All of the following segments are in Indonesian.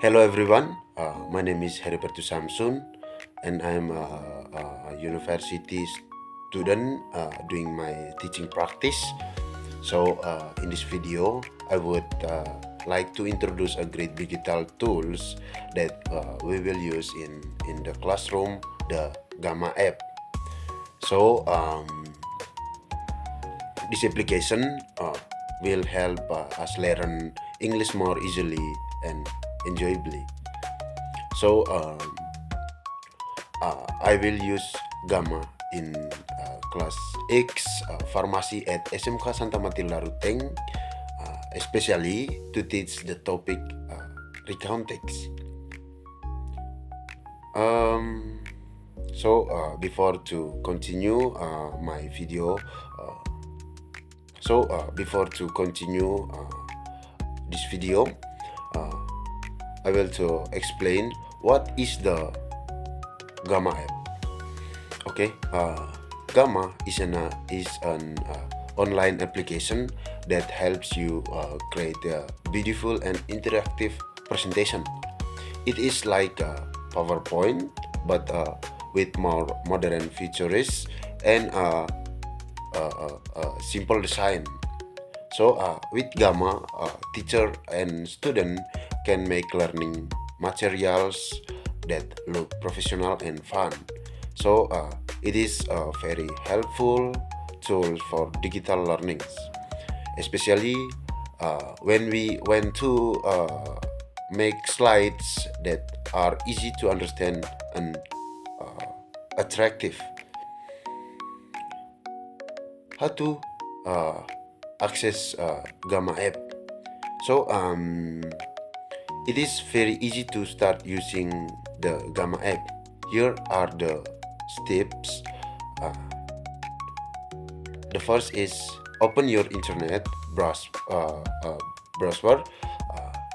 Hello everyone, my name is Heriberto Samsun and I'm a university student doing my teaching practice. So in this video, I would like to introduce a great digital tools that we will use in the classroom, the Gamma app. So this application will help us learn English more easily and enjoyably. So I will use Gamma in class X Pharmacy at SMK Santa Matilda Ruteng, especially to teach the topic recount text. Before to continue my video, before to continue this video, uh, I will to explain what is the Gamma app. Okay, Gamma is an online application that helps you create a beautiful and interactive presentation. It is like PowerPoint, but with more modern features and simple design. With Gamma, teacher and student can make learning materials that look professional and fun. It is a very helpful tool for digital learnings, especially when we want to make slides that are easy to understand and attractive. How to uh, access Gamma app? It is very easy to start using the Gamma app. Here are the steps. Uh, the first is open your internet browser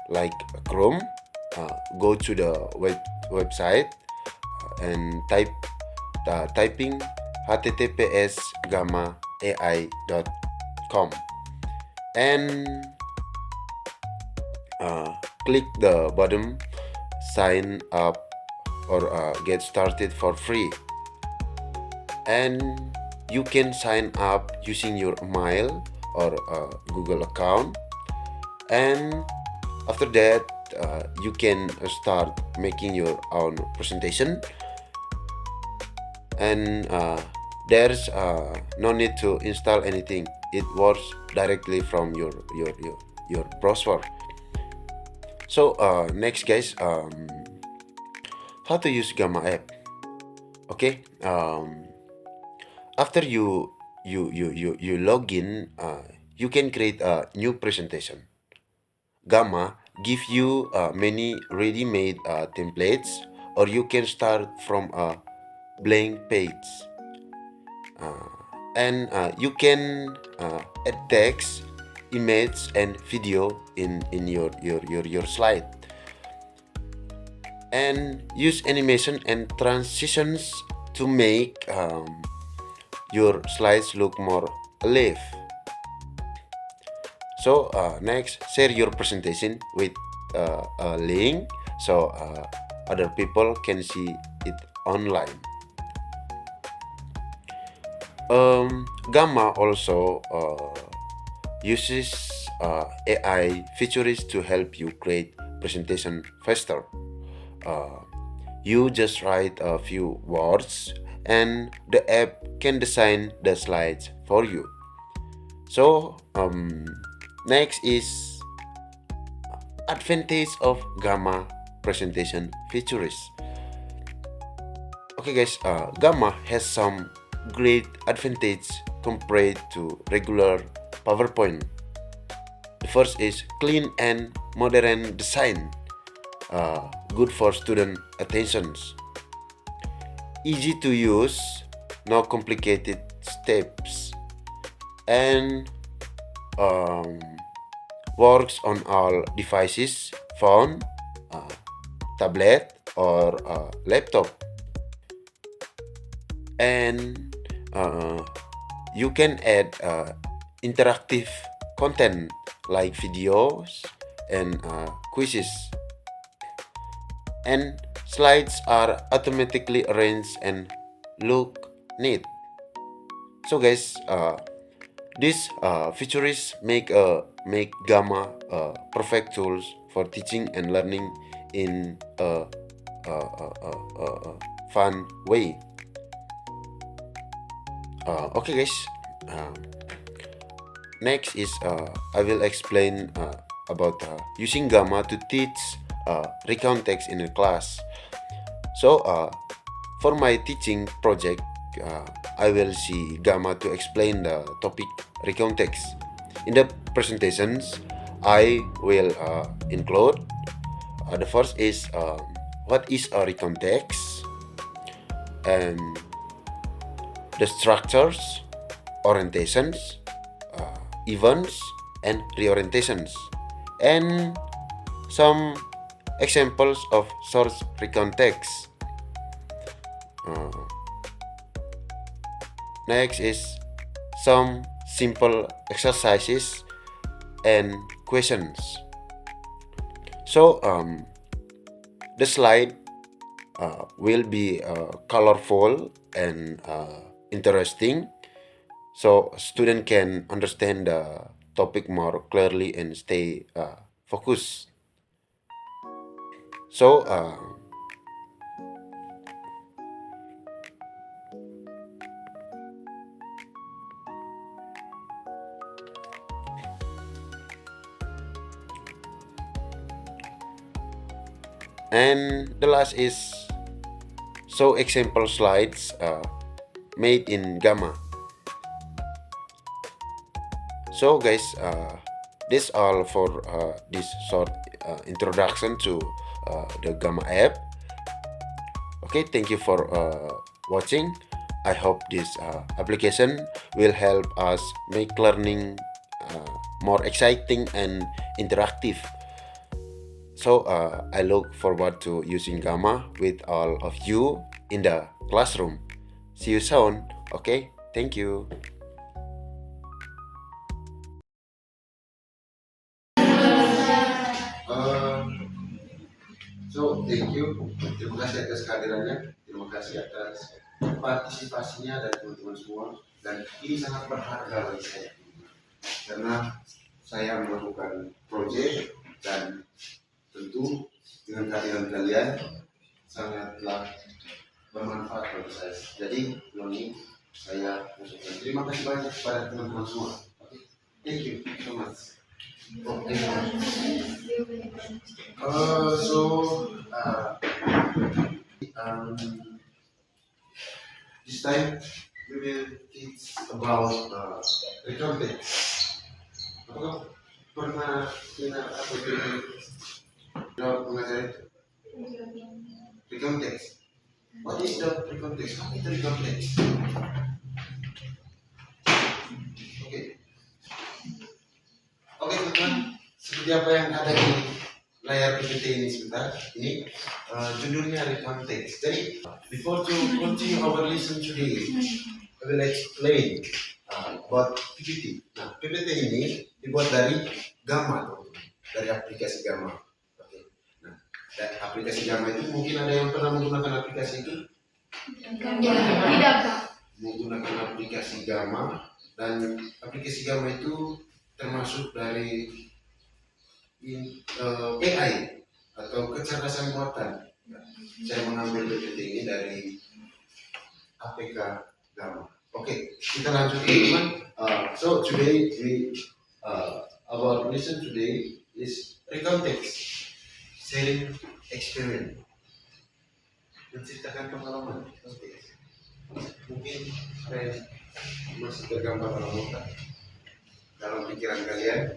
like Chrome. Go to the website and typing https gammaai.com and click the button sign up or get started for free, and you can sign up using your email or Google account, and after that you can start making your own presentation, and there's no need to install anything. It works directly from your browser. Next guys, how to use Gamma app. Okay, after you log in, you can create a new presentation. Gamma give you many ready-made templates, or you can start from a blank page, and you can add text, image, and video in your slide, and use animation and transitions to make your slides look more alive. Next, share your presentation with a link so other people can see it online. Gamma also uses AI features to help you create presentation faster. You just write a few words and the app can design the slides for you. Next is advantage of Gamma presentation features. Okay guys, Gamma has some great advantage compared to regular PowerPoint. The first is clean and modern design, good for student attentions. Easy to use, no complicated steps, and works on all devices, phone, tablet, or laptop. And you can add interactive content like videos and quizzes. and slides are automatically arranged and look neat. So guys, these features make Gamma perfect tools for teaching and learning in a fun way. Okay guys, next is I will explain about using Gamma to teach recount text in a class. So for my teaching project, I will see Gamma to explain the topic recount text. In the presentations, I will include the first is what is a recount text, and the structures, orientations, events, and reorientations, and some examples of source recount text. Next is some simple exercises and questions. So the slide will be colorful and interesting, so student can understand the topic more clearly and stay focused. So and the last is so example slides made in Gamma. So guys, this all for this short introduction to the Gamma app. Okay, thank you for watching. I hope this application will help us make learning more exciting and interactive. So I look forward to using Gamma with all of you in the classroom. See you soon. Okay, thank you. So thank you. Terima kasih atas kehadirannya. Terima kasih atas partisipasinya dari teman-teman semua. Dan ini sangat berharga bagi saya karena saya melakukan proyek dan tentu dengan kehadiran kalian sangatlah bermanfaat bagi saya. Jadi Noni, saya ucapkan terima kasih banyak kepada teman-teman semua. Okay. Thank you so much. Okay. This time we will teach about recount text. Apakah pernah dengar apa itu mengajar itu? Recount text. What is the recount text? Apa itu recount text? Oke teman-teman, seperti apa yang ada di layar PPT ini sebentar. Ini judulnya recount text. Jadi before to continue our lesson today, I will explain about PPT. Nah, PPT ini dibuat dari Gamma, dari aplikasi Gamma. Oke. Nah, aplikasi Gamma itu mungkin ada yang pernah menggunakan aplikasi itu? Tidak, Pak. Menggunakan aplikasi Gamma, dan aplikasi Gamma itu termasuk dari AI atau kecerdasan buatan. Saya mengambil PPT ini dari APK Gamma. Oke, kita lanjut teman. So today our lesson today is recount text, sharing experience, menceritakan pengalaman. Mungkin saya masih tergambar dalam pikiran kalian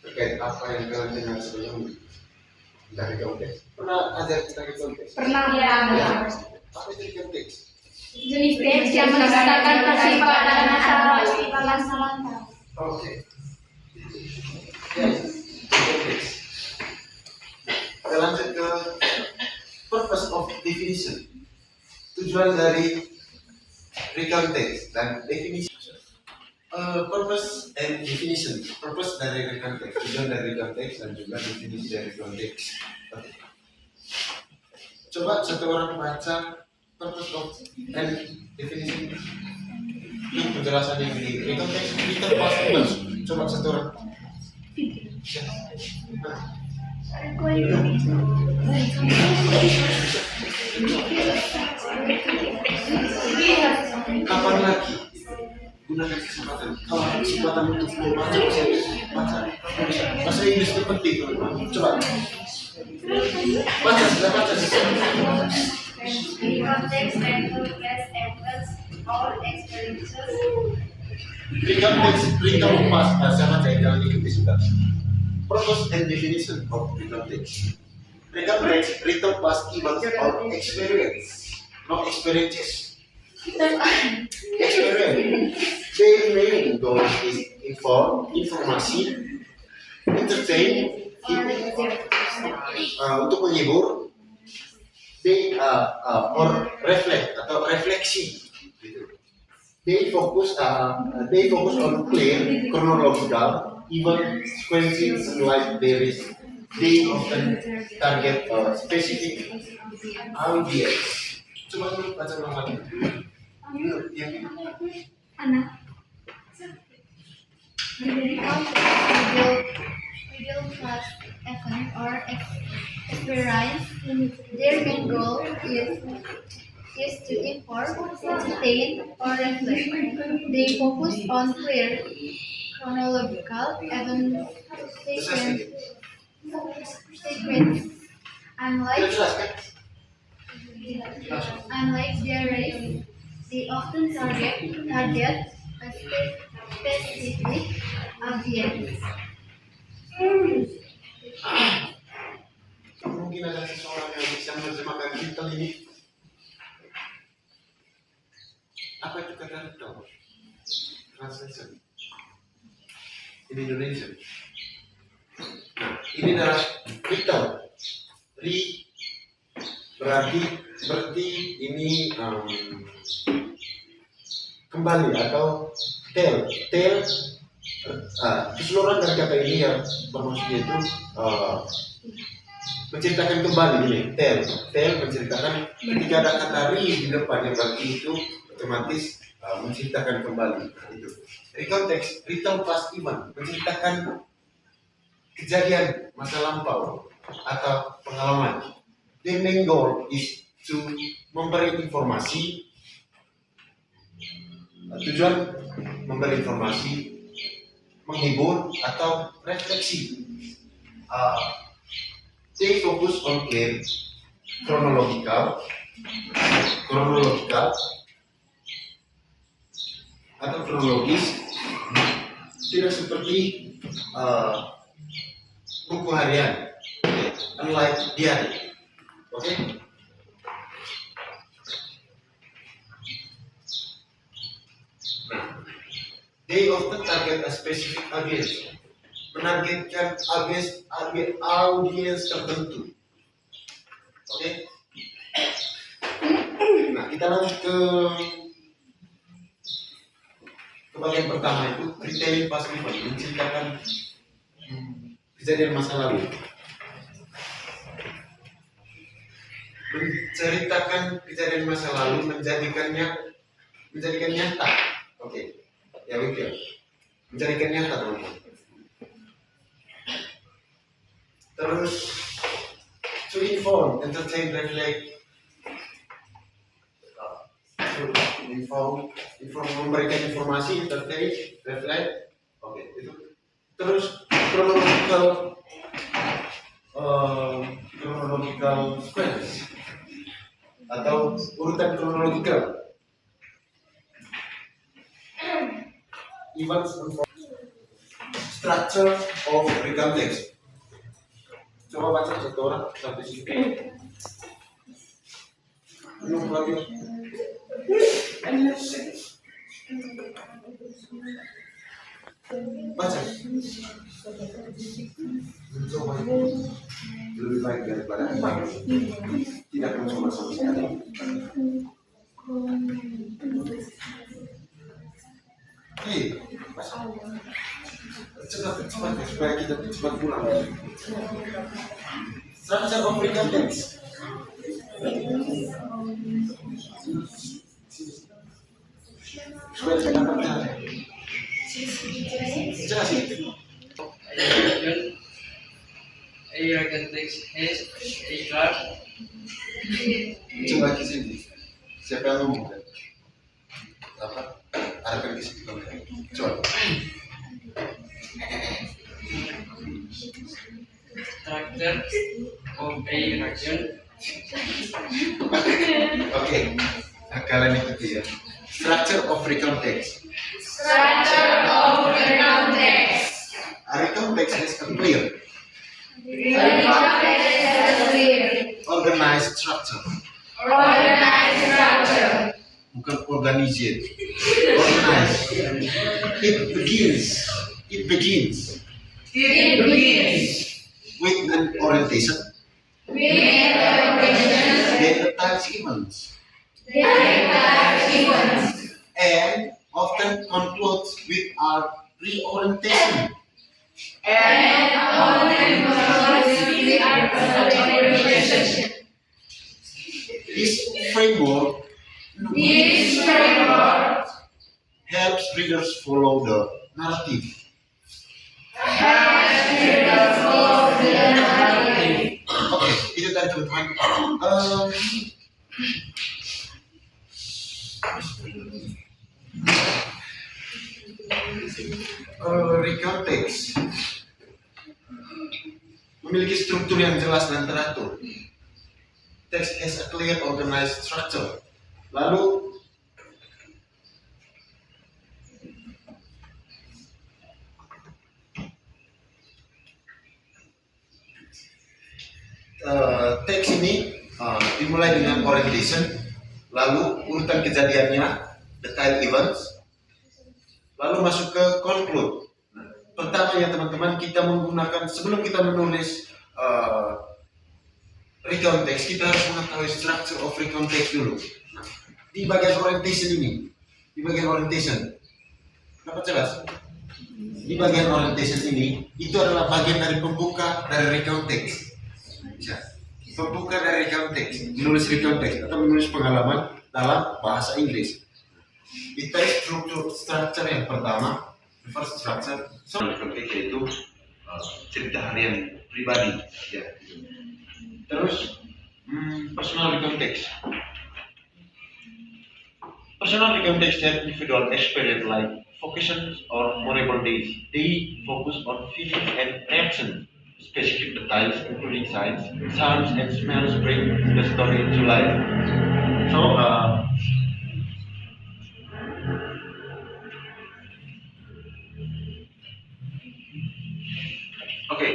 terkait apa yang kalian dengar sebelumnya dari konteks. Pernah ajar kita ke konteks? Pernah ya. Apa itu konteks? Jenis teks yang mengatakan kesimpulan masalah. Oke. Konteks. Kita lanjut ke purpose of definition. Tujuan dari recount text dan definisi. Purpose and definition. Purpose dari konteks, tujuan dari konteks dan juga definisi dari konteks. Oke. Coba satu orang baca purpose of and definition. Ini penjelasan yang di konteks kita pasti mas. Coba satu orang. Kapan lagi gunakan kesempatan? Kalau ada kesempatan untuk membaca bahasa Inggris itu penting. Coba baca, sudah baca. In context and progress efforts or experiences. Beritahu pas bahasa baca yang ikuti sudah. Purpose and definition of context. Context beritahu pas events or experience, not experiences. Experience. Their main goal is inform, informasi, entertain, untuk menghibur, they or reflect atau refleksi. They focus on clear chronological event sequences like there is. They often target a specific audience. Coba dulu baca ulang lagi. Anak. Video plus event or experience. Their main goal is to inform, entertain, or reflect. They focus on clear chronological event sequence. Unlike their race, they often target a specific audience. Mungkin ada seseorang yang bisa menerjemahkan titel ini. Apa itu kata titel? Translation. In Indonesia. Nah, ini adalah titel. Berarti ini kembali atau tell keseluruhan dari kata ini yang bermaksud itu menceritakan kembali ini tell menceritakan ketika ada kata di depan yang berarti itu otomatis menceritakan kembali itu. Dari konteks retell past event menceritakan kejadian masa lampau atau pengalaman. The main goal is to memberi informasi. Tujuan memberi informasi, menghibur atau refleksi. They focus on clear chronological atau kronologis, tidak seperti buku harian, unlike diary. Oke? They often target a specific audience, menargetkan audiens tertentu. Oke? Nah, kita lanjut ke bagian pertama itu kriteria past event, menceritakan kejadian masa lalu. Menceritakan kejadian masa lalu, menjadikannya nyata. Oke. Ya betul. Menjadikan nyata, teman-teman. Terus to inform, entertain, reflect. Memberikan informasi, entertain, reflect. Oke, itu. Terus chronological sequence atau urutan kronologikal. Events structure of the context. Coba baca satu orang sampai sini. Belum lagi. Baca. Mencoba lebih baik daripada tidak mencoba sama sekali. Hey, Cepat supaya kita cepat pulang. Structure of recount text. Supaya kita dapat jelasin. A recount text has a class. Coba ke sini. Siapa yang ngomong? Apa? Arahkan ke situ. Coba. Structure of a recount. Oke. Kalian ikuti ya. Structure of recount text. Structure of recount text. A recount text is a clear, Recount text has a clear, organized structure. organized structure. Bukan organized. Organized. It begins. It begins With an orientation. with the orientation, Then the times events. And often concludes with our reorientation. and all the orientation. This framework This framework helps readers follow the narrative. has readers follow the narrative. Oke, itu tadi teman-teman. Recount text memiliki struktur yang jelas dan teratur. Text has a clear organized structure. Lalu teks ini dimulai dengan orientation, lalu urutan kejadiannya, detail events, lalu masuk ke conclude. Nah, pertama ya teman-teman, kita menggunakan sebelum kita menulis recount text, kita harus mengetahui structure of recount text dulu. Nah, di bagian orientation ini, dapat jelas? Di bagian orientation ini, itu adalah bagian dari pembuka dari recount text. Bisa. Pembuka dari recount text, menulis recount text atau menulis pengalaman dalam bahasa Inggris. Kita structure yang pertama, the first structure, recount text yaitu cerita harian pribadi, ya. Terus personal recount text. Personal recount text that individual experience like vocations or memorable days. They focus on feelings and action. Specific details, including sights, sounds, and smells, bring the story to life. So, oke,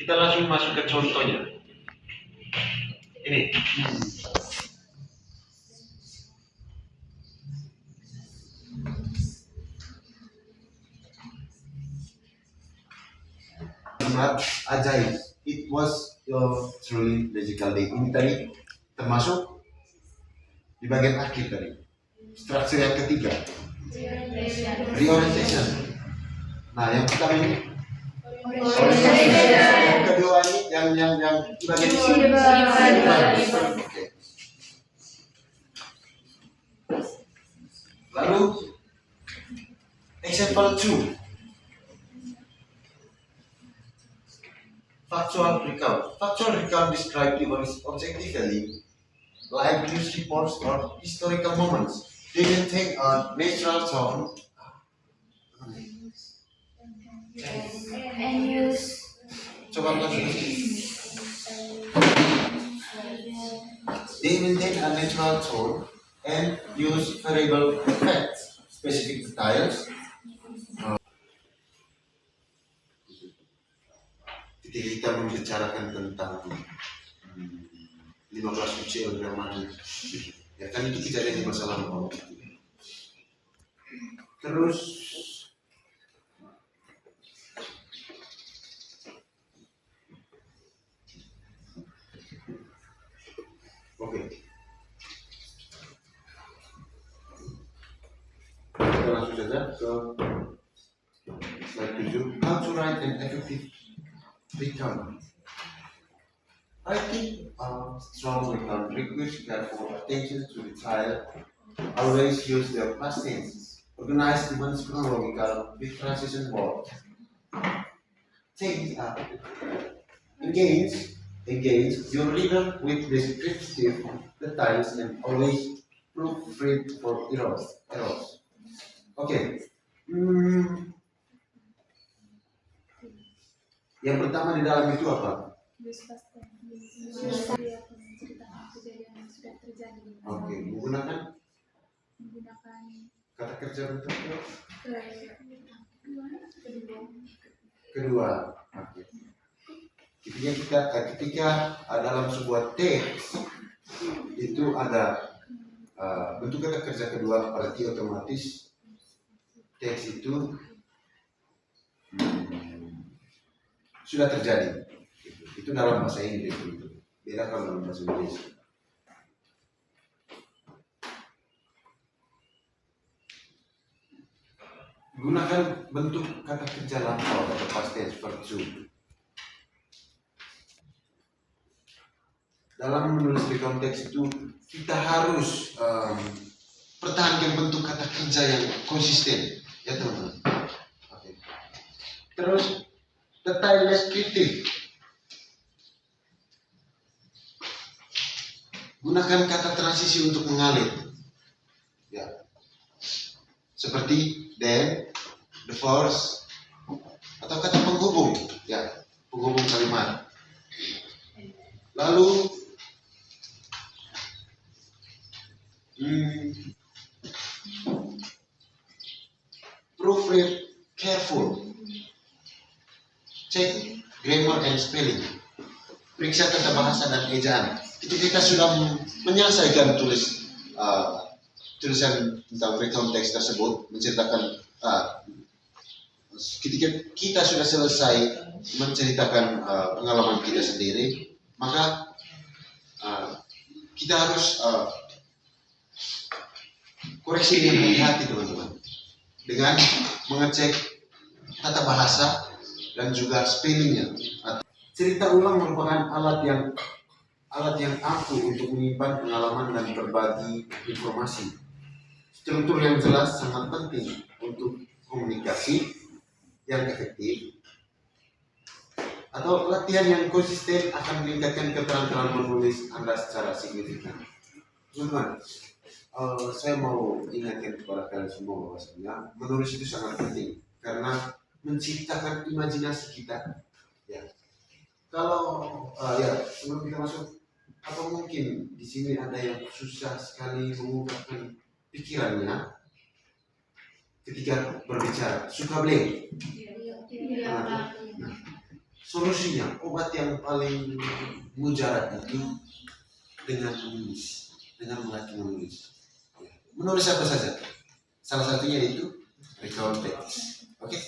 kita langsung masuk ke contohnya. Ini. Sangat ajaib. It was a truly magical day. Ini tadi termasuk di bagian akhir tadi. Struktur yang ketiga, reorientation. Nah, yang pertama ini orientation. Yang kedua ini yang di bagian di sini. Oke. Lalu example 2. Factual recount. Factual recount describe events objectively, like news reports or historical moments. They maintain a natural tone And use Coba lanjut. They maintain a natural tone and use variable effects, specific details. Ketika kita membicarakan tentang 15 UCL Ramadan, ya kan itu kejadian di masa lampau. Terus oke. Kita langsung saja ke and effective recount. Writing a strong recount requires careful attention to detail. Always use the past tense. Organize events chronological with transition board. Change up. Engage your reader with descriptive details and always proofread for errors. Oke. Yang pertama di dalam itu apa? Oke, menggunakan kata kerja bentuk kedua. Oke. Ketika dalam sebuah teks itu ada bentuk kata kerja kedua, berarti otomatis teks itu sudah terjadi. Itu dalam bahasa Inggris itu. Beda kalau dalam bahasa Indonesia. Gunakan bentuk kata kerja lampau atau past tense verb. Dalam menulis recount teks itu kita harus pertahankan bentuk kata kerja yang konsisten, ya teman-teman. Oke. Terus detail deskriptif. Gunakan kata transisi untuk mengalir. Ya. Seperti then, the first, atau kata penghubung, ya, penghubung kalimat. Lalu proofread careful. Cek grammar and spelling. Periksa tata bahasa dan ejaan. Ketika kita sudah menyelesaikan tulisan tentang recount teks tersebut, menceritakan ketika kita sudah selesai menceritakan pengalaman kita sendiri, maka kita harus koreksi dengan hati-hati teman-teman, dengan mengecek tata bahasa dan juga spellingnya. Cerita ulang merupakan alat yang ampuh untuk menyimpan pengalaman dan berbagi informasi. Struktur yang jelas sangat penting untuk komunikasi yang efektif. Atau latihan yang konsisten akan meningkatkan keterampilan menulis Anda secara signifikan. Teman-teman, saya mau ingatkan kepada kalian semua bahwasanya menulis itu sangat penting karena menciptakan imajinasi kita. Ya. Kalau sebelum kita masuk, apa mungkin di sini ada yang susah sekali mengungkapkan pikirannya ketika berbicara, suka blank? Nah, solusinya, obat yang paling mujarab itu dengan menulis, dengan melatih menulis. Menulis apa saja? Salah satunya itu recount text. Oke?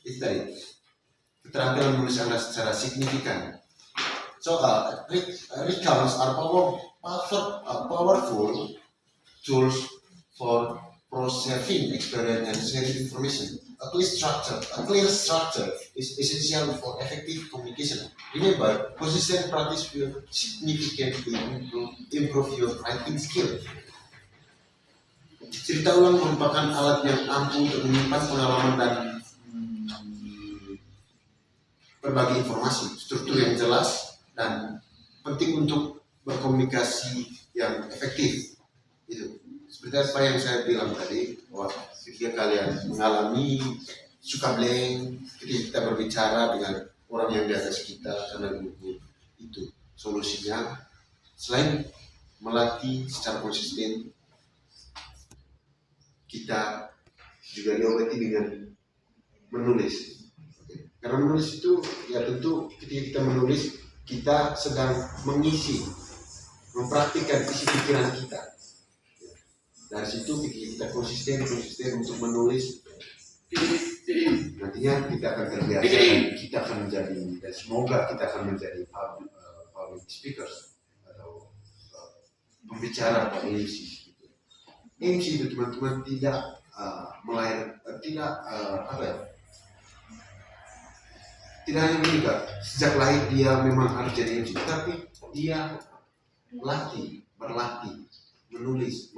Itu tadi. Keterampilan menulis Anda secara signifikan. So, recounts are powerful tools for preserving experience and sharing information. A clear structure is essential for effective communication. Remember, consistent practice will significantly improve your writing skill. Cerita ulang merupakan alat yang ampuh untuk menyimpan pengalaman dan berbagi informasi. Struktur yang jelas dan penting untuk berkomunikasi yang efektif. Itu seperti apa yang saya bilang tadi, bahwa ketika kalian mengalami suka blank ketika kita berbicara dengan orang yang di atas kita karena gugup, itu solusinya selain melatih secara konsisten, kita juga diobati dengan menulis. Karena menulis itu ya tentu ketika kita menulis kita sedang mempraktikkan isi pikiran kita. Dari situ ketika kita konsisten untuk menulis, nantinya kita akan terbiasa dan kita akan menjadi, dan semoga kita akan menjadi public speakers atau pembicara atau MC. MC itu teman-teman tidak tidak hanya menikah, sejak lahir dia memang harus jadi MC, tapi dia berlatih, menulis,